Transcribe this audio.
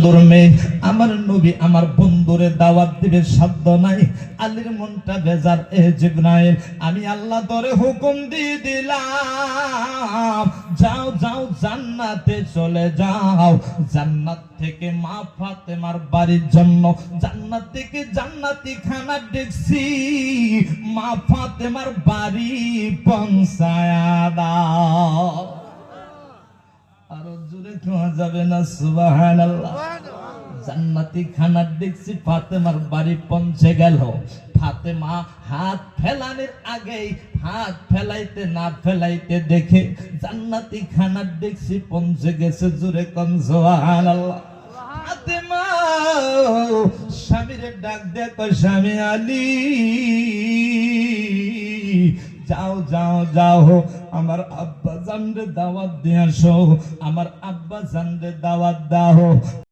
বন্ধুর মেয়ে, আমার নবী আমার বন্ধুরে দাওয়াত দিবে সাধ্য নাই। আলীর মনটা বেজার। এ জিবরাইল, আমি আল্লাহ তোরে হুকুম দিয়ে দিলাম, যাও যাও জান্নাতে চলে যাও। জান্নাত থেকে মা ফাতেমার বাড়ির জন্য জান্নাত থেকে জান্নাতি খানা দেখছি, মা ফাতেমার বাড়ি পৌঁছায়া দাও। আরো জোরে কোয়া যাবে না সুবহানাল্লাহ। জান্নাতি খানা দেখছি, ফাতেমার বাড়ি পৌঁছে গেল। ফাতেমা হাত ফেলানোর আগেই হাত ফেলাইতে না ফেলাইতে দেখে জান্নাতি খানা দেখছি পৌঁছে গেছে। জোরে কোন সুবহানাল্লাহ। ফাতেমা স্বামীরে ডাক দেখো, স্বামী আলী যাও যাও যাও, আমার আব্বা জানরে দাওয়াত দিয়ে আসো, আমার আব্বা জানরে দাওয়াত দাও।